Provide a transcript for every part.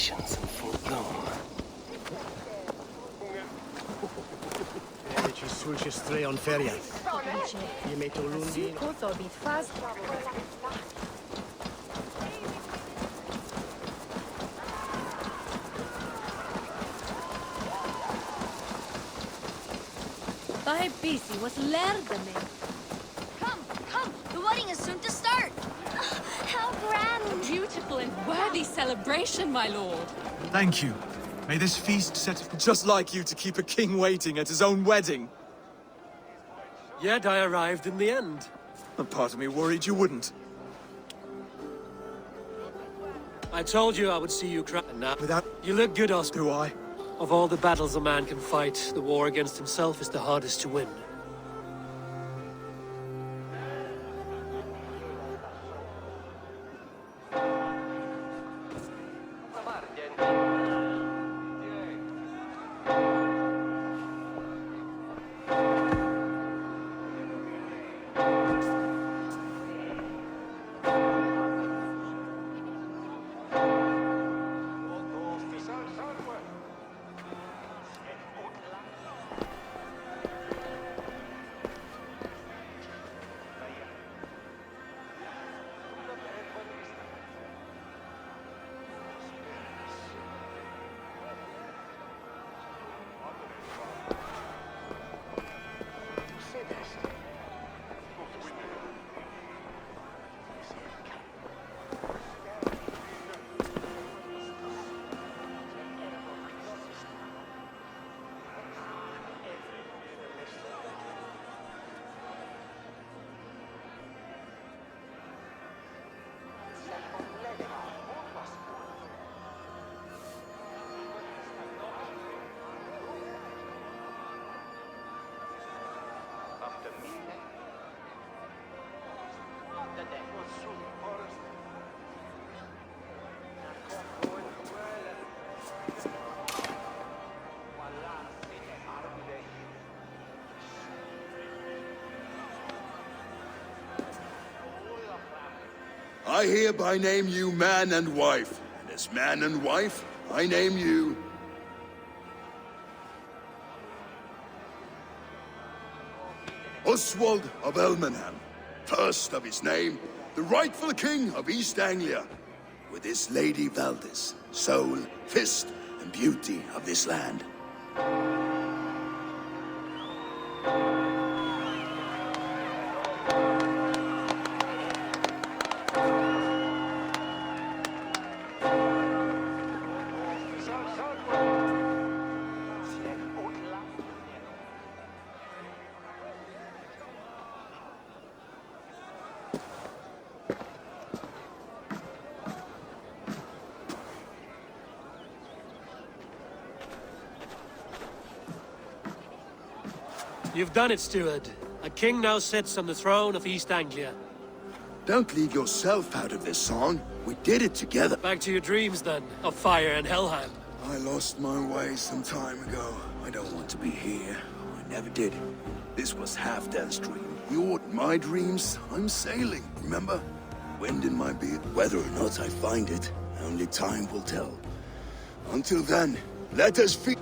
celebrations in full bloom. Ci sulci streon feria. I meto lundi. Dai busy was lerdene. Come! The wedding is soon to start! How grand! Beautiful and worthy celebration, my lord. Thank you. May this feast set... Just like you to keep a king waiting at his own wedding. Yet I arrived in the end. A part of me worried you wouldn't. I told you I would see you cry. And now, Without... you look good, Oscar. Do I? Of all the battles a man can fight, the war against himself is the hardest to win. I hereby name you man and wife, and as man and wife, I name you... Oswald of Elmenham, first of his name, the rightful king of East Anglia, with his lady Valdis, soul, fist, and beauty of this land. You've done it, steward. A king now sits on the throne of East Anglia. Don't leave yourself out of this song. We did it together. Back to your dreams, then, of fire and Helheim. I lost my way some time ago. I don't want to be here. I never did. This was Halfdan's dream. You're my dreams. I'm sailing, remember? Wind in my beard. Whether or not I find it, only time will tell. Until then, let us feed...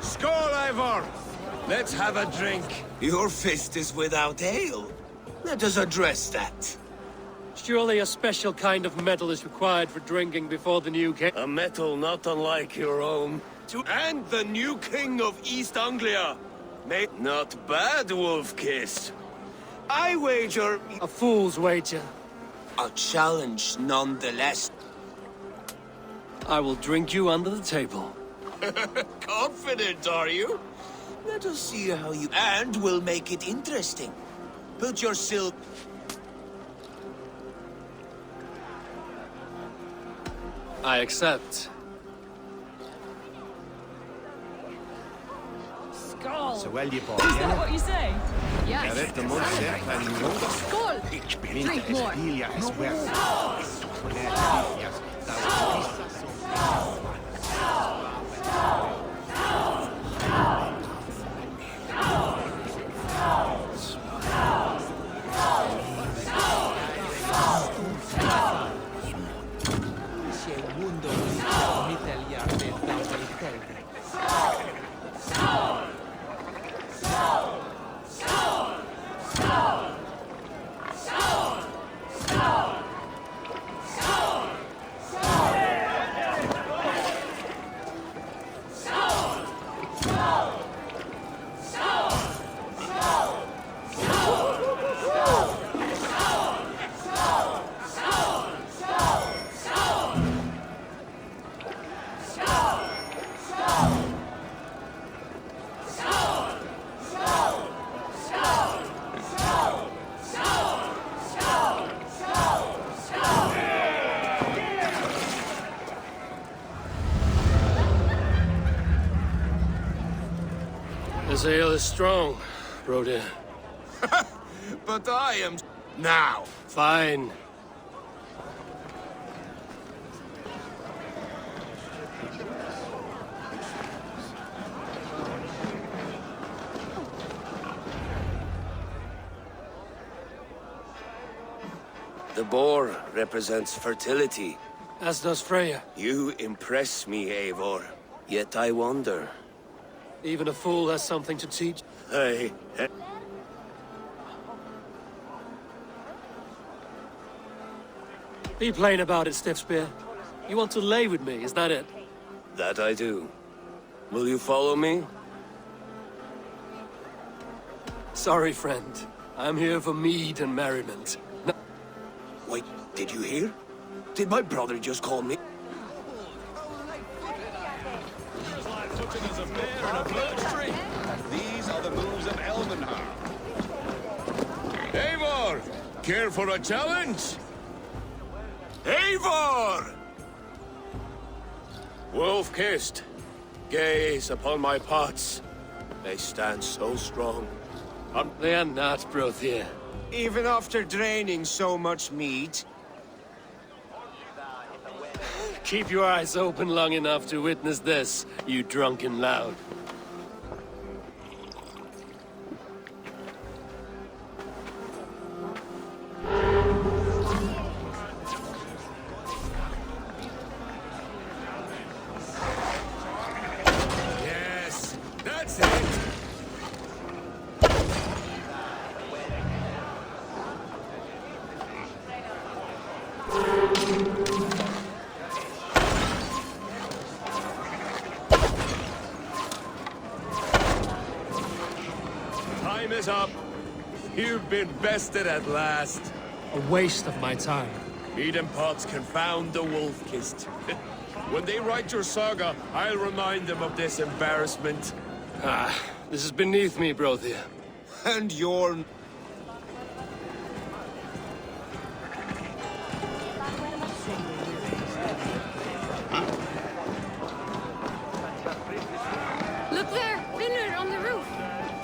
Skål, Ivor! Let's have a drink. Your fist is without ale. Let us address that. Surely a special kind of metal is required for drinking before the new king. A metal not unlike your own. And the new king of East Anglia. Not bad, Wolf-Kiss. I wager... A fool's wager. A challenge nonetheless. I will drink you under the table. Confident, are you? Let us see how you... And we'll make it interesting. Put your silk... I accept. Skål! Så väl je Is that what you say? Yes. Rätt mot serpen nu. Skål! Drink more. Emilia es verd. This ale is strong, Brody. But I am... Now! Fine. The boar represents fertility. As does Freya. You impress me, Eivor. Yet I wonder. Even a fool has something to teach. Hey, Be plain about it, Stiffspear. You want to lay with me, is that it? that I do. Will you follow me? Sorry, friend. I'm here for mead and merriment. No. Wait, did you hear? Did my brother just call me? These are the moves of Elvenhar. Eivor! Care for a challenge? Eivor! Wolf-kissed, gaze upon my pots. They stand so strong. They are not, Brothier. Even after draining so much meat? Keep your eyes open long enough to witness this, you drunken loud. Yes, that's it. Time is up. You've been bested at last. A waste of my time. Eden pots confound the wolf-kissed. When they write your saga, I'll remind them of this embarrassment. This is beneath me, Brothier. And your... Look there! Vinner on the roof!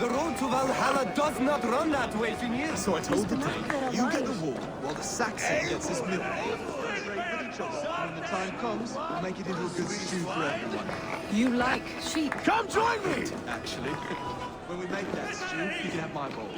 The road to Valhalla does not run that way, Finnir. So I told the king, you get the wall, while the Saxon gets his middle. When the time comes, we'll make it into a good stew for everyone. You like sheep. Come join me! Actually, when we make that stew, you can have my bowl.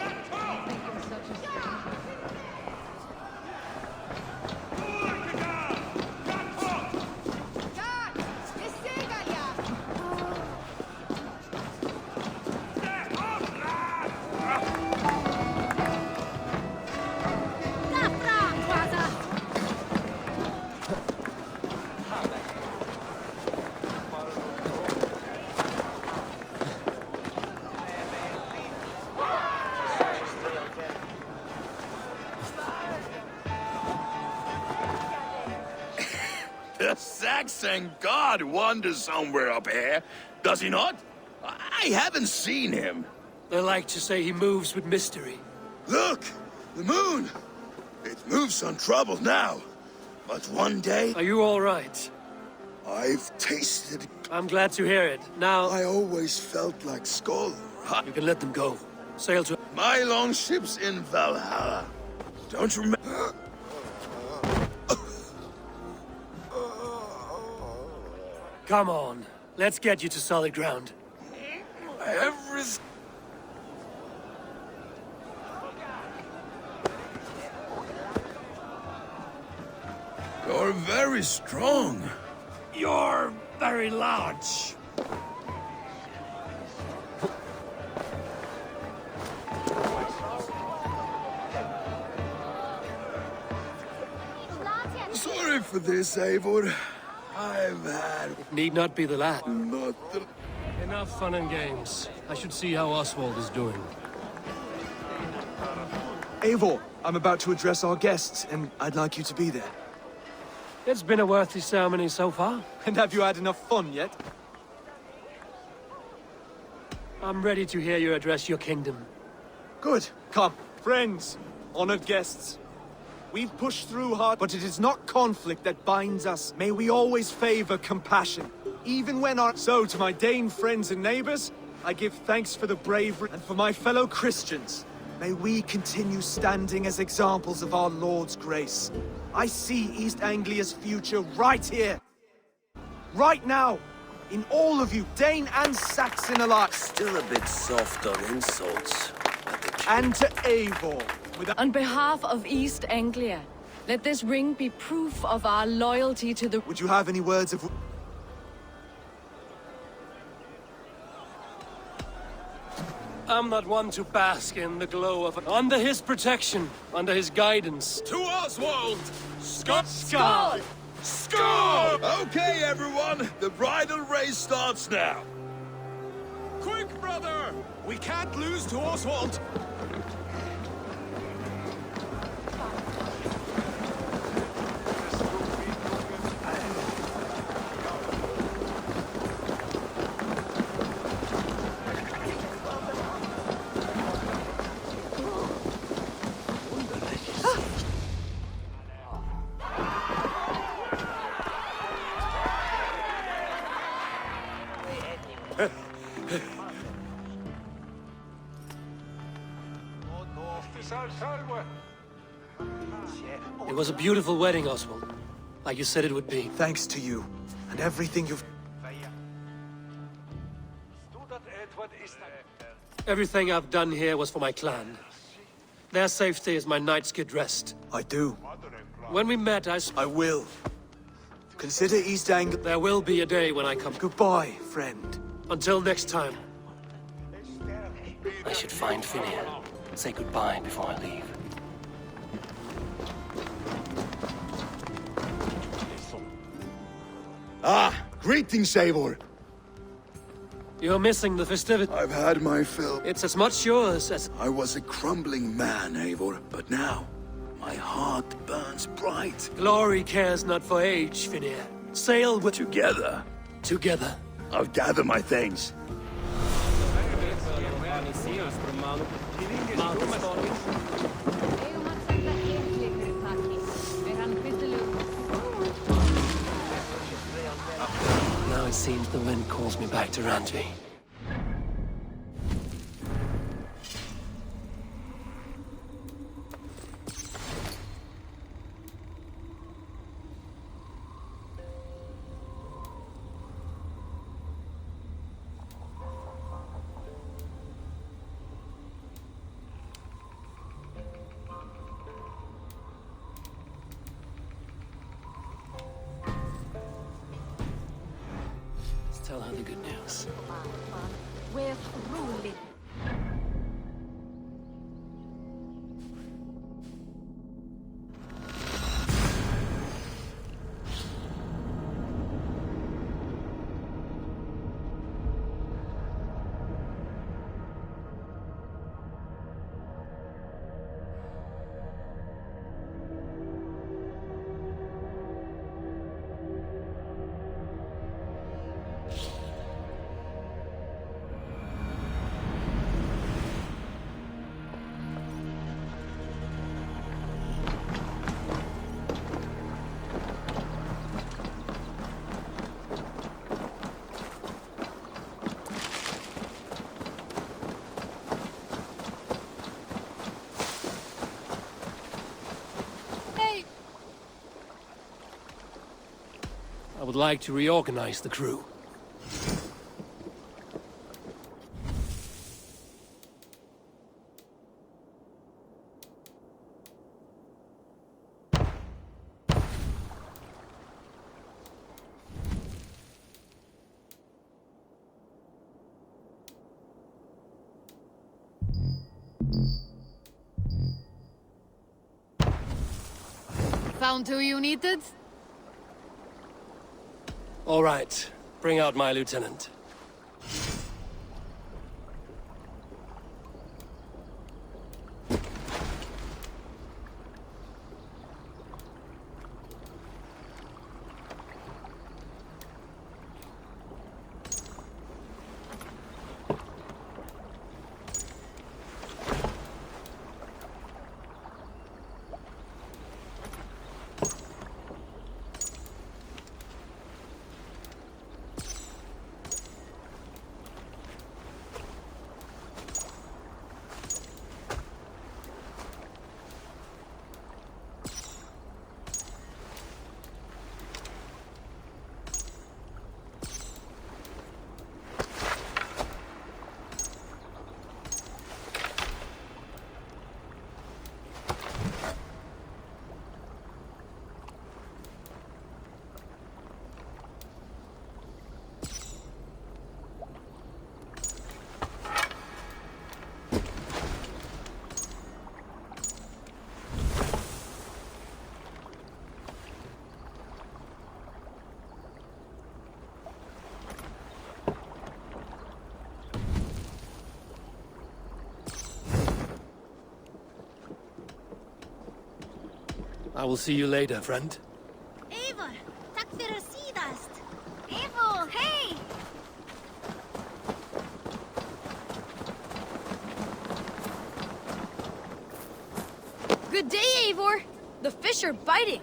The Saxon god wanders somewhere up here, does he not? I haven't seen him. They like to say he moves with mystery. Look! The moon! It moves untroubled now. But one day, Are you all right? I've tasted... I'm glad to hear it. Now, I always felt like Skull. you can let them go. Sail to... My longship's in Valhalla. Don't you remember? Come on. Let's get you to solid ground. Everything... You're very strong. You're very large. Sorry for this, Eivor. I've had Need not be the lad. not the... Enough fun and games. I should see how Oswald is doing. Eivor, I'm about to address our guests, and I'd like you to be there. It's been a worthy ceremony so far. And have you had enough fun yet? I'm ready to hear you address your kingdom. Good. Come, friends, honored guests. We've pushed through hard, but it is not conflict that binds us. May we always favor compassion, even when our... So, to my Dane friends and neighbors, I give thanks for the bravery and for my fellow Christians. May we continue standing as examples of our Lord's grace. I see East Anglia's future right here. Right now. In all of you, Dane and Saxon alike. Still a bit soft on insults. And to Eivor. On behalf of East Anglia, let this ring be proof of our loyalty to the... Would you have any words of... I'm not one to bask in the glow of... Under his protection, under his guidance. To Oswald! Scott! Skål! Score! Okay, everyone, the bridal race starts now. Quick, brother! We can't lose to Oswald! It was a beautiful wedding, Oswald. Like you said it would be. Thanks to you, and everything you've... Everything I've done here was for my clan. Their safety is my night's good rest. I do. When we met, I will. Consider East Anglia... There will be a day when I come... Goodbye, friend. Until next time. I should find Finnir. Say goodbye before I leave. Ah, greetings, Eivor. You're missing the festivity. I've had my fill. It's as much yours as... I was a crumbling man, Eivor, but now my heart burns bright. Glory cares not for age, Finnir. Sail with... Together, Together. I'll gather my things. Now it seems the wind calls me back to Randvi. Tell her the good news. We're ruling. I would like to reorganize the crew. Found who you needed? All right. Bring out my lieutenant. I will see you later, friend. Eivor, takk fyrir síðast. Eivor, hey! Good day, Eivor. The fish are biting.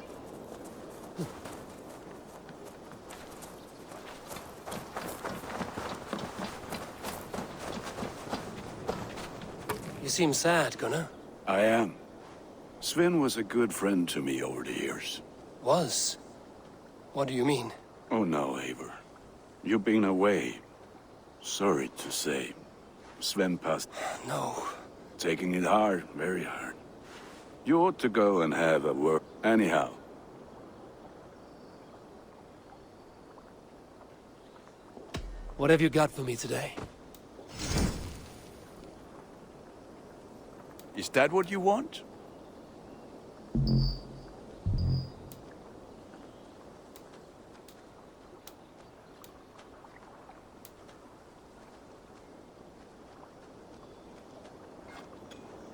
You seem sad, Gunnar. I am. Sven was a good friend to me over the years. Was? What do you mean? Oh no, Eivor. You've been away. Sorry to say. Sven passed. No. Taking it hard, very hard. You ought to go and have a word. Anyhow. What have you got for me today? Is that what you want?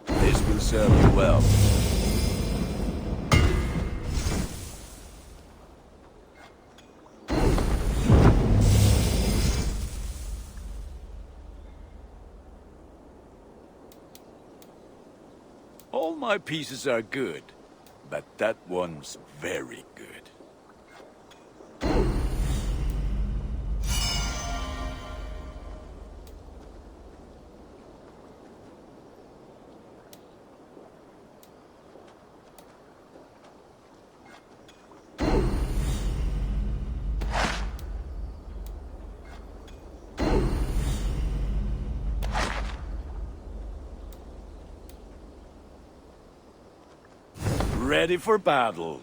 This will serve you well. All my pieces are good, but that one's very good. Ready for battle.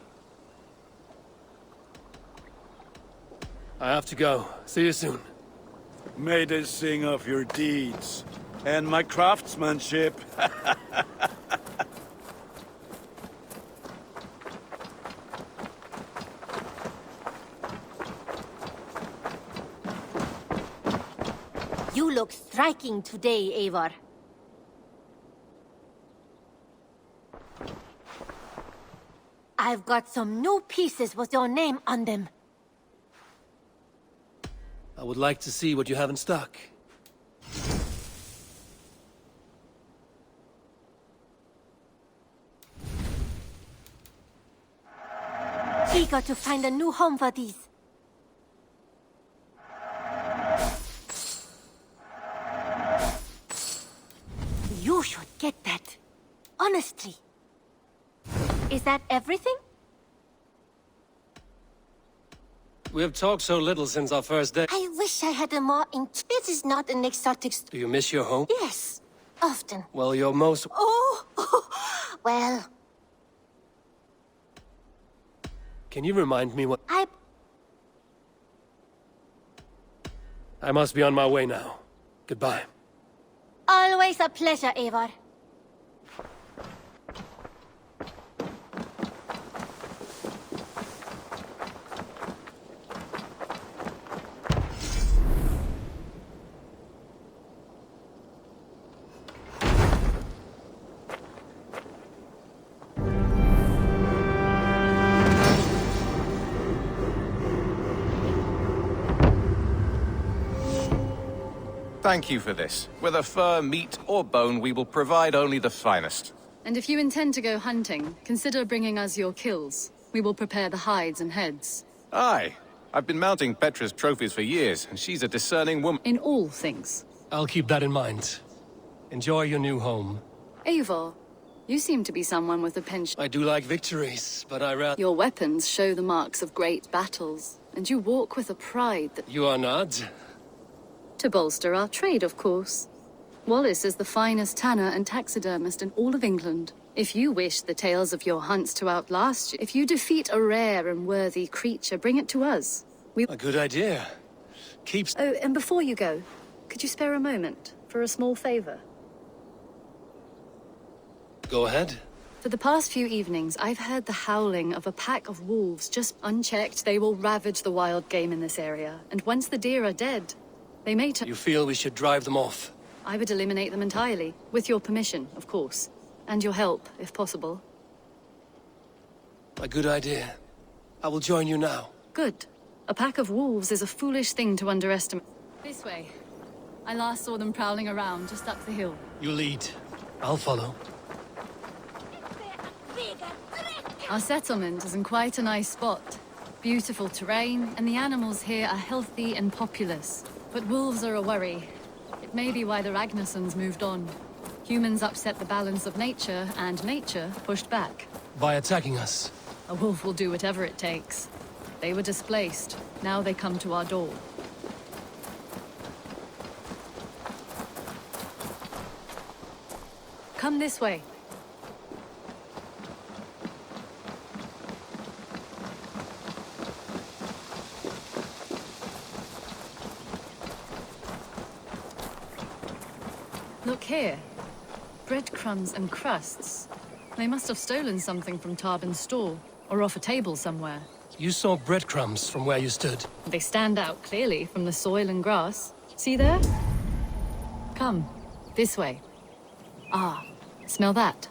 I have to go. See you soon. May they sing of your deeds and my craftsmanship. You look striking today, Eivor. I've got some new pieces with your name on them. I would like to see what you have in stock. Eager to find a new home for these. You should get that. Honestly. Is that everything? We have talked so little since our first day. I wish I had a more This is not an exotic Do you miss your home? Yes, often. Well, you're most... Oh, well, Can you remind me what... I... I must be on my way now. Goodbye. Always a pleasure, Eivor. Thank you for this. Whether fur, meat, or bone, we will provide only the finest. And if you intend to go hunting, consider bringing us your kills. We will prepare the hides and heads. Aye. I've been mounting Petra's trophies for years, and she's a discerning woman. In all things. I'll keep that in mind. Enjoy your new home. Eivor, you seem to be someone with a penchant. I do like victories, but I rather... Your weapons show the marks of great battles, and you walk with a pride that... You are not? To bolster our trade, of course. Wallace is the finest tanner and taxidermist in all of England. If you wish the tales of your hunts to outlast you, if you defeat a rare and worthy creature, bring it to us. A good idea. Keeps... Oh, and before you go, could you spare a moment for a small favor? Go ahead. For the past few evenings, I've heard the howling of a pack of wolves. Just unchecked, they will ravage the wild game in this area. And once the deer are dead, they may turn... You feel we should drive them off? I would eliminate them entirely, with your permission, of course. And your help, if possible. A good idea. I will join you now. Good. A pack of wolves is a foolish thing to underestimate. This way. I last saw them prowling around just up the hill. You lead. I'll follow. Our settlement is in quite a nice spot. Beautiful terrain, and the animals here are healthy and populous. But wolves are a worry. It may be why the Ragnarsons moved on. Humans upset the balance of nature, and nature pushed back. By attacking us. A wolf will do whatever it takes. They were displaced. Now they come to our door. Come this way. Look here. Breadcrumbs and crusts. They must have stolen something from Tarbin's store, or off a table somewhere. You saw breadcrumbs from where you stood. They stand out clearly from the soil and grass. See there? Come, this way. Ah, smell that?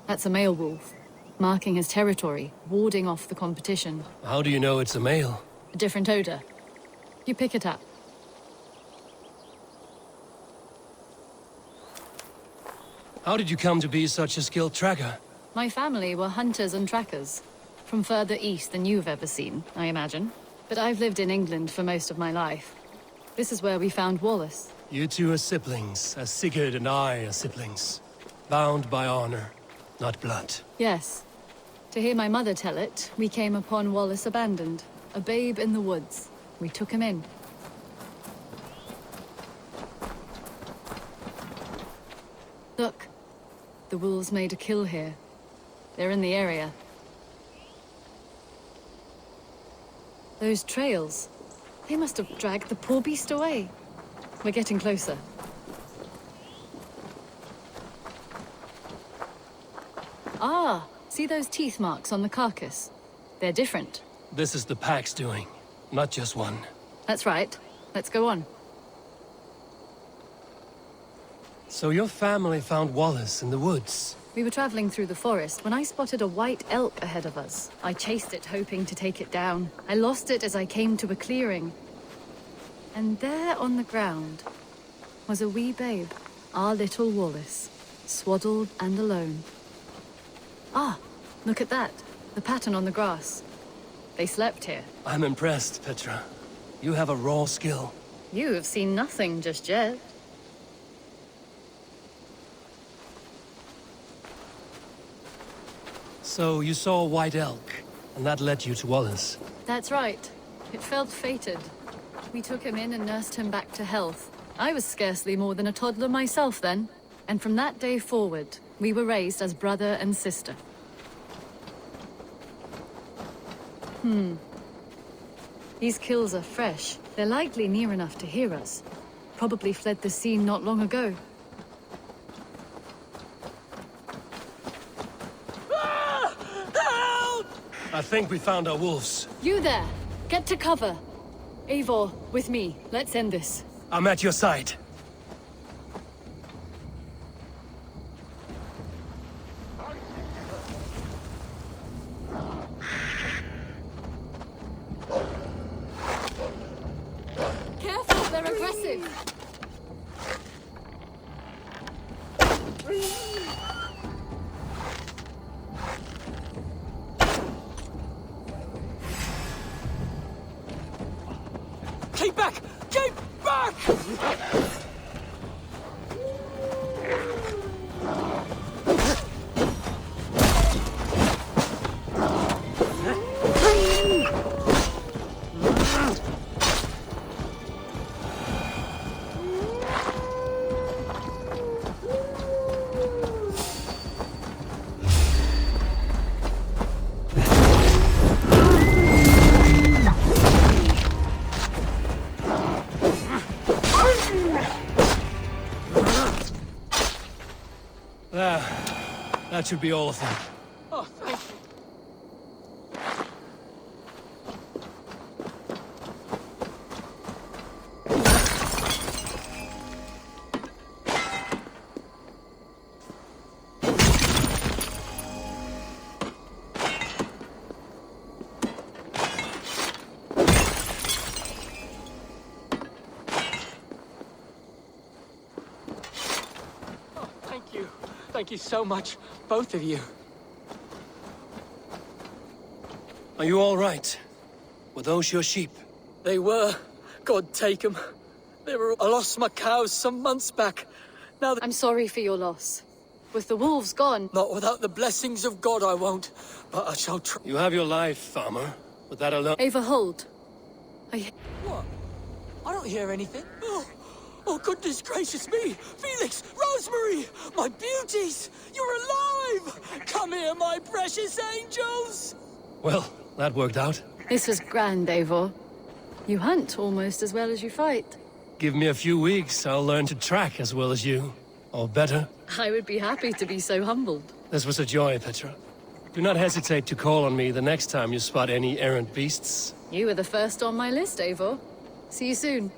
That's a male wolf, marking his territory, warding off the competition. How do you know it's a male? A different odor. You pick it up. How did you come to be such a skilled tracker? My family were hunters and trackers. From further east than you've ever seen, I imagine. But I've lived in England for most of my life. This is where we found Wallace. You two are siblings, as Sigurd and I are siblings. Bound by honor, not blood. Yes. To hear my mother tell it, we came upon Wallace abandoned, a babe in the woods. We took him in. Look. The wolves made a kill here. They're in the area. Those trails. They must have dragged the poor beast away. We're getting closer. Ah, see those teeth marks on the carcass? They're different. This is the pack's doing, not just one. That's right. Let's go on. So your family found Wallace in the woods? We were traveling through the forest when I spotted a white elk ahead of us. I chased it, hoping to take it down. I lost it as I came to a clearing. And there on the ground was a wee babe, our little Wallace, swaddled and alone. Ah, look at that. The pattern on the grass. They slept here. I'm impressed, Petra. You have a raw skill. You have seen nothing just yet. So you saw a white elk, and that led you to Wallace. That's right. It felt fated. We took him in and nursed him back to health. I was scarcely more than a toddler myself then. And from that day forward, we were raised as brother and sister. These kills are fresh. They're likely near enough to hear us. Probably fled the scene not long ago. I think we found our wolves. You there! Get to cover! Eivor, with me. Let's end this. I'm at your side. Careful, they're aggressive! Keep back! Keep back! That should be all of them. Oh, thank you. Thank you so much, both of you. Are you all right? Were those your sheep? They were. God take them. I lost my cows some months back. Now I'm sorry for your loss. With the wolves gone... Not without the blessings of God, I won't. But I shall try. You have your life, farmer. With that alone... Ava, hold. What? I don't hear anything. Oh, goodness gracious me! Felix! Rosemary! My beauties! You're alive! Come here, my precious angels! Well, that worked out. This was grand, Eivor. You hunt almost as well as you fight. Give me a few weeks, I'll learn to track as well as you. Or better. I would be happy to be so humbled. This was a joy, Petra. Do not hesitate to call on me the next time you spot any errant beasts. You were the first on my list, Eivor. See you soon.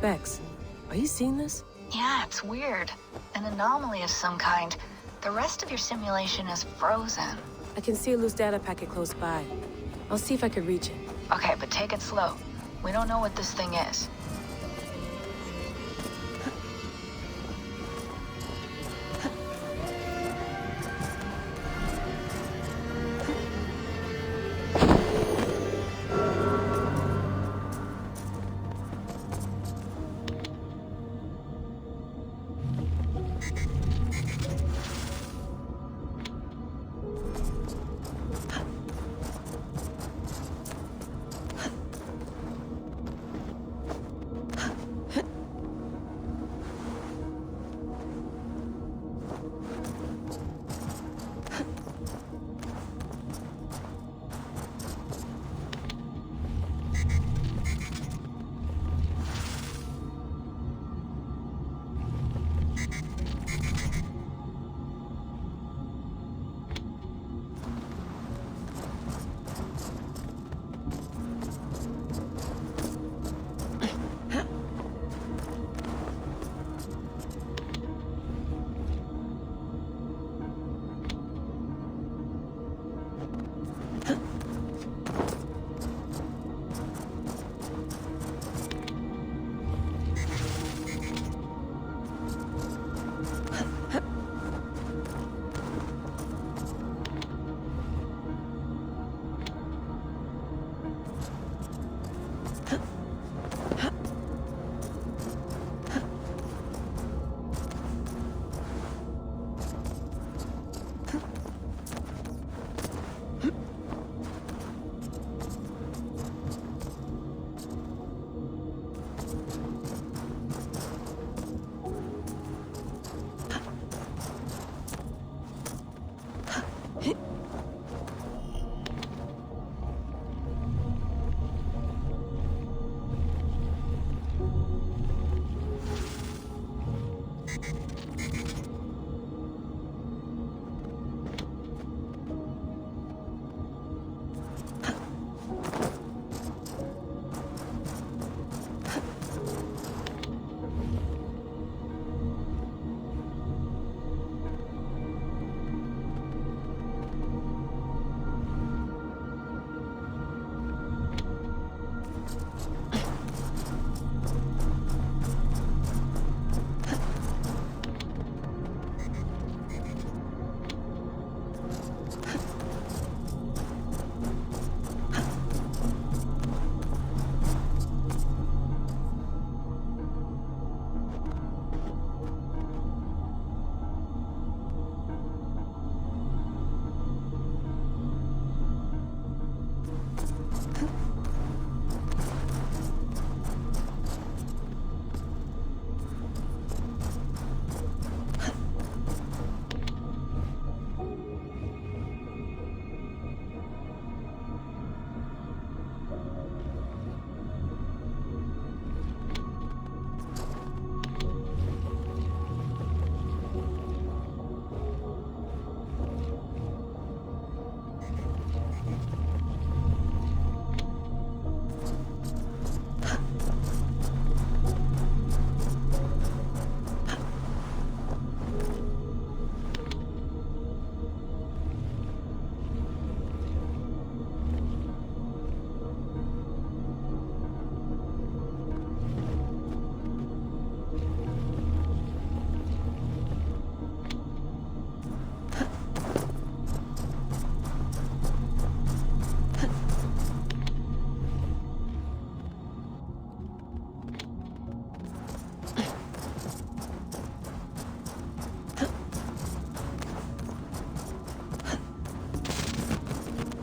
Bex, are you seeing this? Yeah, it's weird. An anomaly of some kind. The rest of your simulation is frozen. I can see a loose data packet close by. I'll see if I can reach it. Okay, but take it slow. We don't know what this thing is.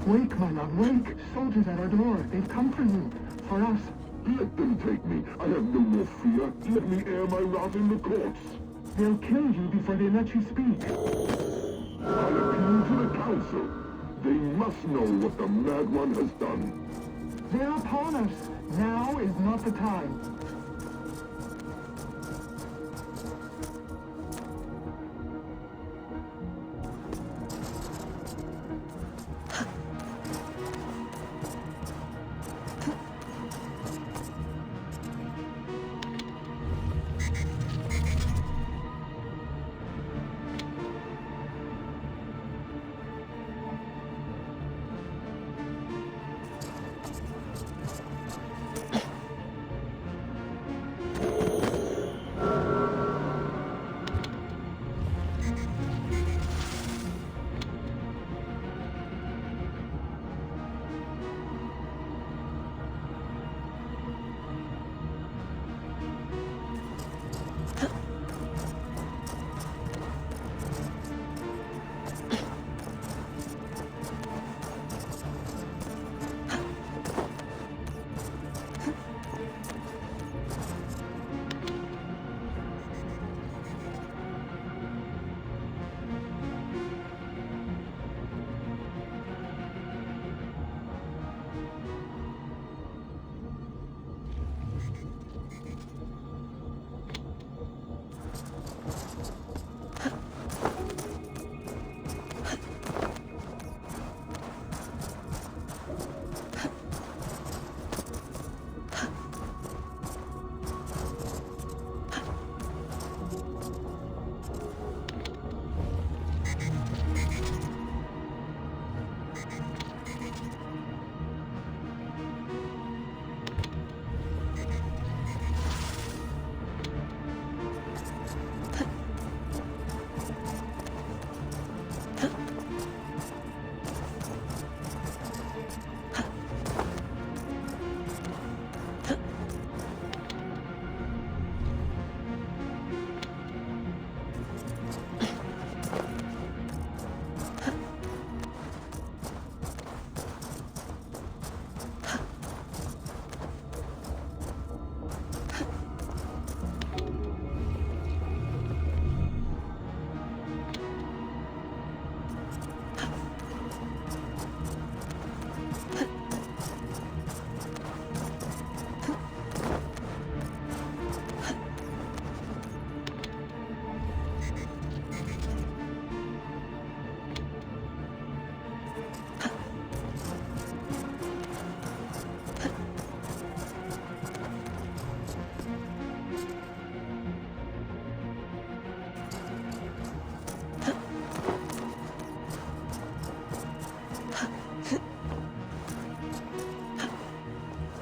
Wake, my love, wake! Soldiers at our door. They've come for you. For us. Let them take me. I have no more fear. Let me air my wrath in the courts. They'll kill you before they let you speak. I'll appeal to the council. They must know what the Mad One has done. They're upon us. Now is not the time.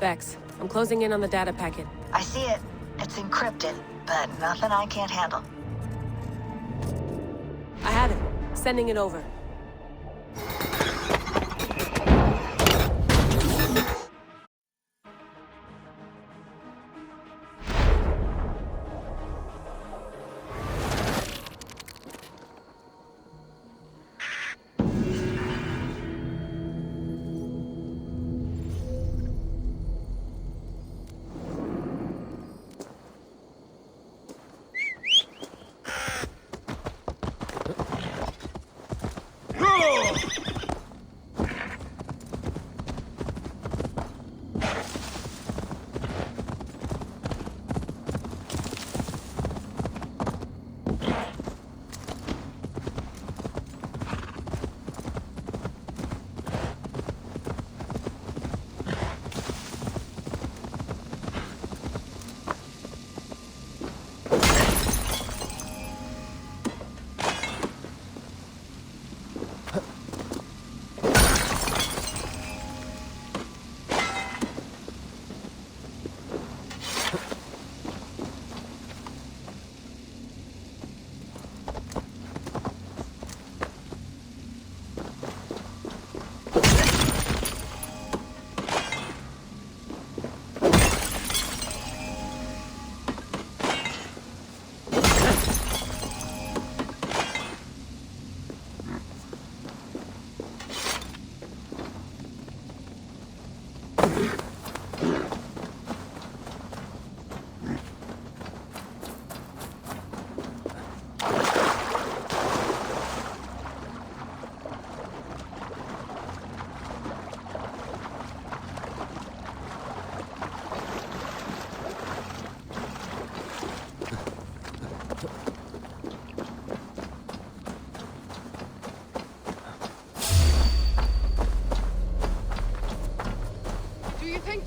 Vex, I'm closing in on the data packet. I see it. It's encrypted, but nothing I can't handle. I have it. Sending it over.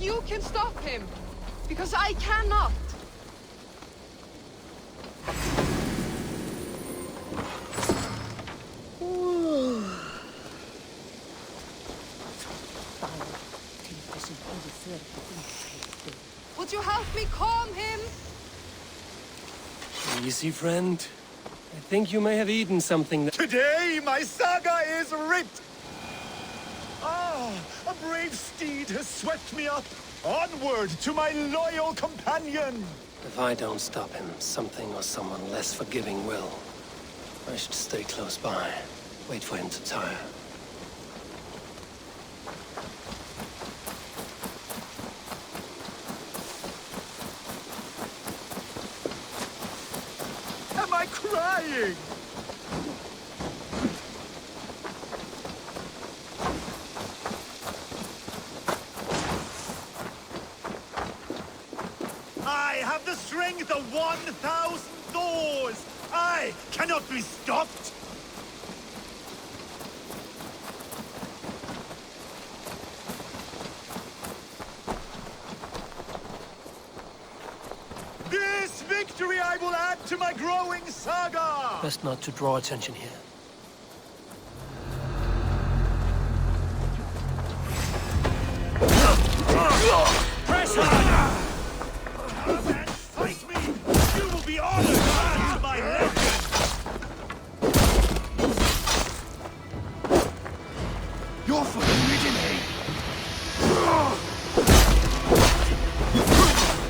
You can stop him, because I cannot. Would you help me calm him? Easy, friend. I think you may have eaten something that... Today, my saga is writ! Ah, a brave steed has swept me up. Onward to my loyal companion! If I don't stop him, something or someone less forgiving will. I should stay close by. Wait for him to tire. Am I crying? I have the strength of 1,000 Thors! I cannot be stopped! This victory I will add to my growing saga! Best not to draw attention here. Press on! Come and fight me! You will be honored to add to my legend! You're forbidden, eh?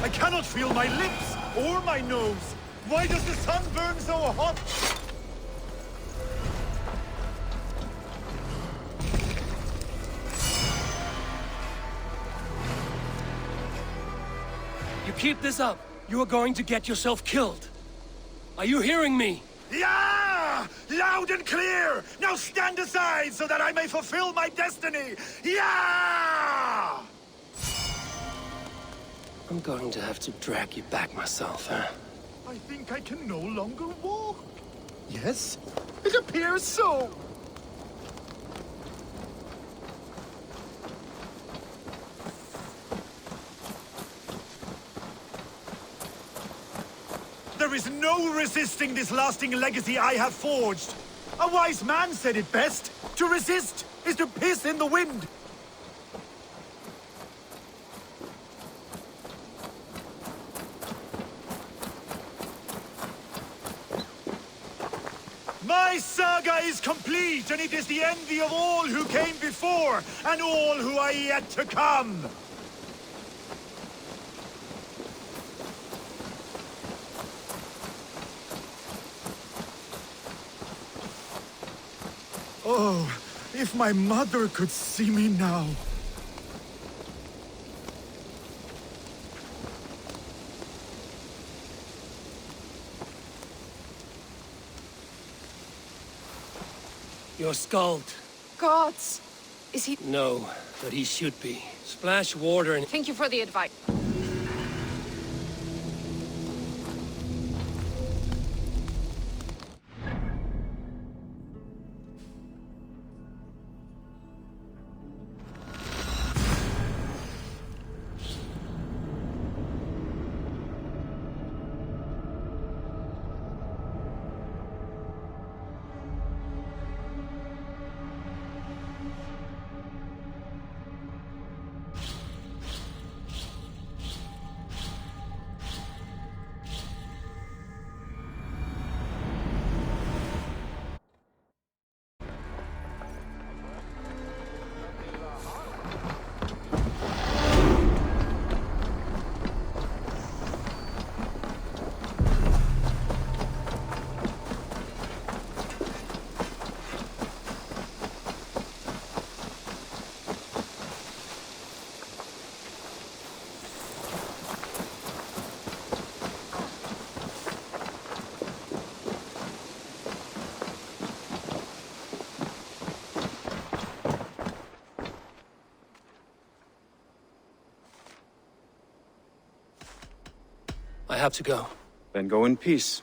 I cannot feel my lips or my nose. Why does the sun burn so hot? You keep this up, you are going to get yourself killed. Are you hearing me? Yeah! Loud and clear! Now stand aside so that I may fulfill my destiny! Yeah! I'm going to have to drag you back myself, huh? I think I can no longer walk. Yes, it appears so. There is no resisting this lasting legacy I have forged. A wise man said it best. To resist is to piss in the wind. My saga is complete, and it is the envy of all who came before, and all who are yet to come! Oh, if my mother could see me now! Your scald. Gods! Is he... No, but he should be. Splash water and... Thank you for the advice. I have to go. Then go in peace.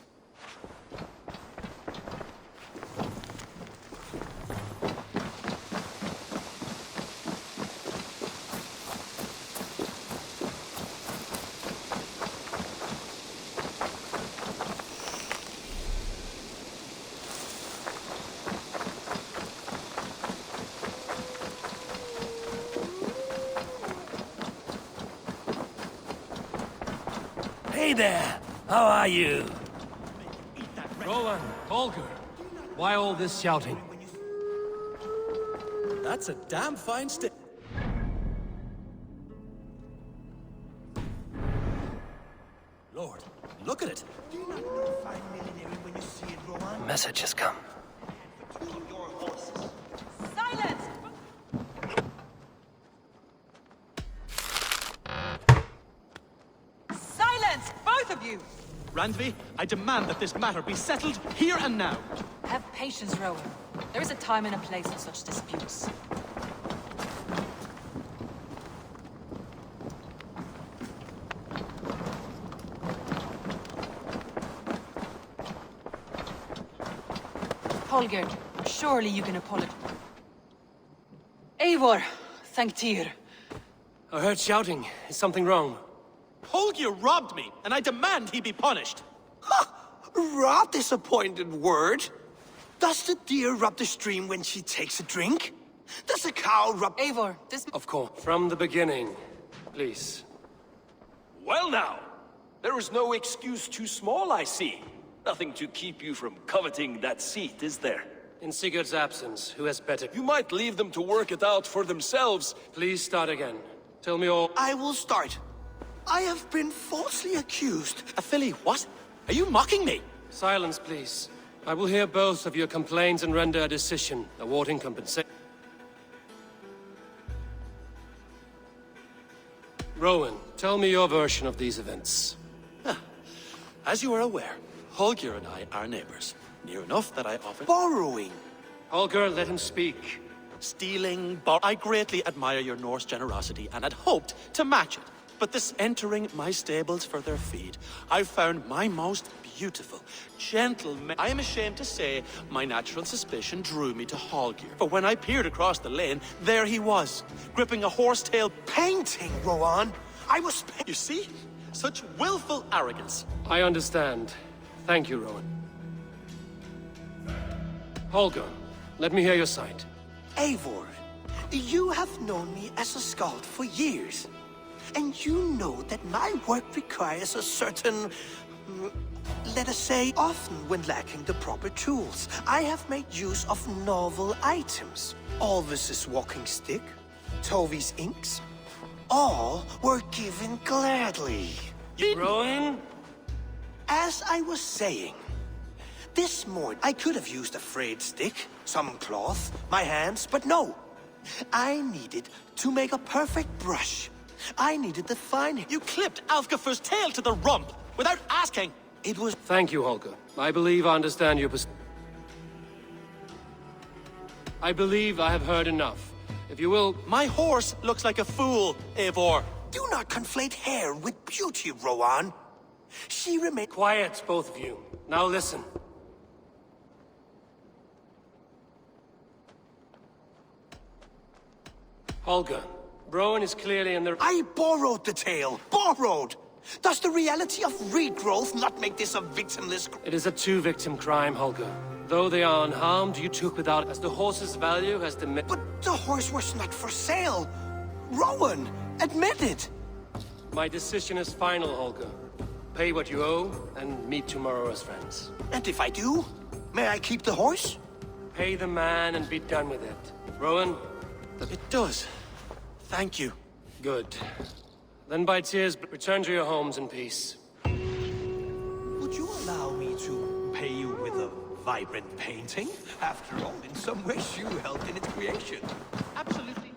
Hey there! How are you? Rowan, Holger, why all this shouting? That's a damn fine stick. Lord, look at it. A message has come. Silence! Silence! Both of you! Randvi, I demand that this matter be settled here and now. Have patience, Rowan. There is a time and a place for such disputes. Holger, surely you can apologize. Eivor, thank Tyr. I heard shouting. Is something wrong? Holger robbed me, and I demand he be punished. Rot disappointed word. Does the deer rub the stream when she takes a drink? Does the cow rub... Eivor, this... Of course. From the beginning, please. Well now, there is no excuse too small, I see. Nothing to keep you from coveting that seat, is there? In Sigurd's absence, who has better... You might leave them to work it out for themselves. Please start again. Tell me all... I will start. I have been falsely accused. Philly, what? Are you mocking me? Silence, please. I will hear both of your complaints and render a decision, awarding compensation. Rowan, tell me your version of these events. As you are aware, Holger and I are neighbors. Near enough that I often... Borrowing. Holger, let him speak. Stealing, I greatly admire your Norse generosity and had hoped to match it. But this entering my stables for their feed, I found my most beautiful, gentle man. I am ashamed to say my natural suspicion drew me to Holger. For when I peered across the lane, there he was, gripping a horsetail Painting, Rowan. I was... You see? Such willful arrogance. I understand. Thank you, Rowan. Holger, let me hear your side. Eivor, you have known me as a skald for years. And you know that my work requires a certain let us say, often when lacking the proper tools, I have made use of novel items. Alvis's walking stick, Tovy's inks, all were given gladly. Rowan? As I was saying, this morning I could have used a frayed stick, some cloth, my hands, but no. I needed to make a perfect brush. I needed the fine... You clipped Alfgafur's tail to the rump without asking. It was... Thank you, Holger. I believe I understand your I believe I have heard enough. If you will... My horse looks like a fool, Eivor. Do not conflate hair with beauty, Rowan. She remained... Quiet, both of you. Now listen. Holger, Rowan is clearly in the... I borrowed the tail. Borrowed! Does the reality of regrowth not make this a victimless... It is a two-victim crime, Holger. Though they are unharmed, you took without... As the horse's value has diminished... But the horse was not for sale. Rowan, admit it. My decision is final, Holger. Pay what you owe, and meet tomorrow as friends. And if I do, may I keep the horse? Pay the man and be done with it. Rowan? It does. Thank you. Good. Then by tears, return to your homes in peace. Would you allow me to pay you with a vibrant painting? After all, in some ways you helped in its creation. Absolutely.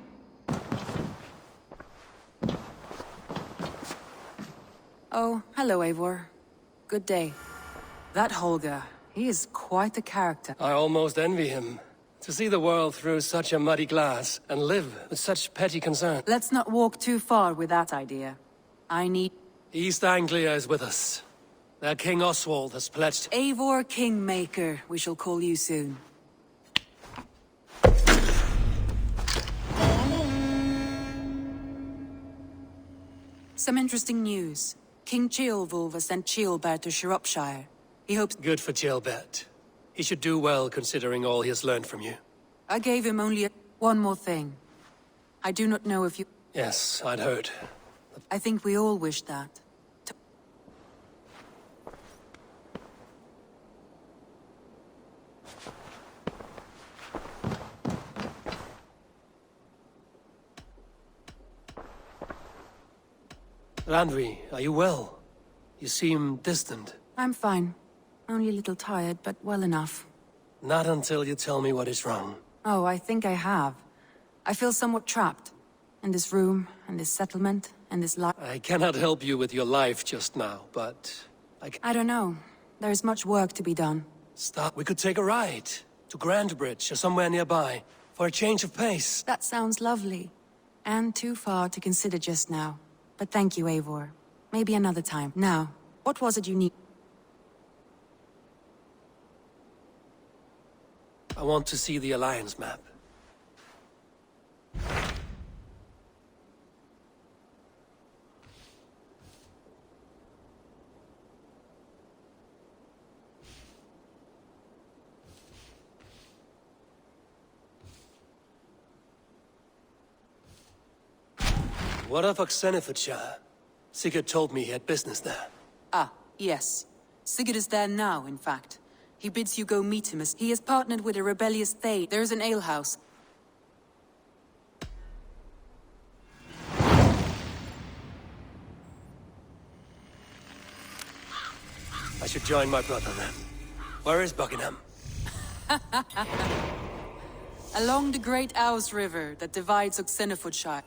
Oh, hello, Eivor. Good day. That Holger, he is quite the character. I almost envy him. To see the world through such a muddy glass, and live with such petty concern. Let's not walk too far with that idea. I need... East Anglia is with us. Their King Oswald has pledged... Eivor Kingmaker, we shall call you soon. Some interesting news. King Ceolwulf has sent Ceolbert to Shropshire. He hopes... Good for Ceolbert. He should do well, considering all he has learned from you. I gave him only one more thing. I do not know if you... Yes, I'd heard. I think we all wish that. Randvi, are you well? You seem distant. I'm fine. Only a little tired, but well enough. Not until you tell me what is wrong. Oh, I think I have. I feel somewhat trapped. In this room, and this settlement, and this life. I cannot help you with your life just now, but... I don't know. There is much work to be done. Stop. We could take a ride. To Grandbridge, or somewhere nearby. For a change of pace. That sounds lovely. And too far to consider just now. But thank you, Eivor. Maybe another time. Now, what was it you need? I want to see the Alliance map. What of Oxenfordshire? Sigurd told me he had business there. Ah, yes. Sigurd is there now, in fact. He bids you go meet him as he has partnered with a rebellious Thane. There is an alehouse. I should join my brother then. Where is Buckingham? Along the great Ouse River that divides Oxenfordshire.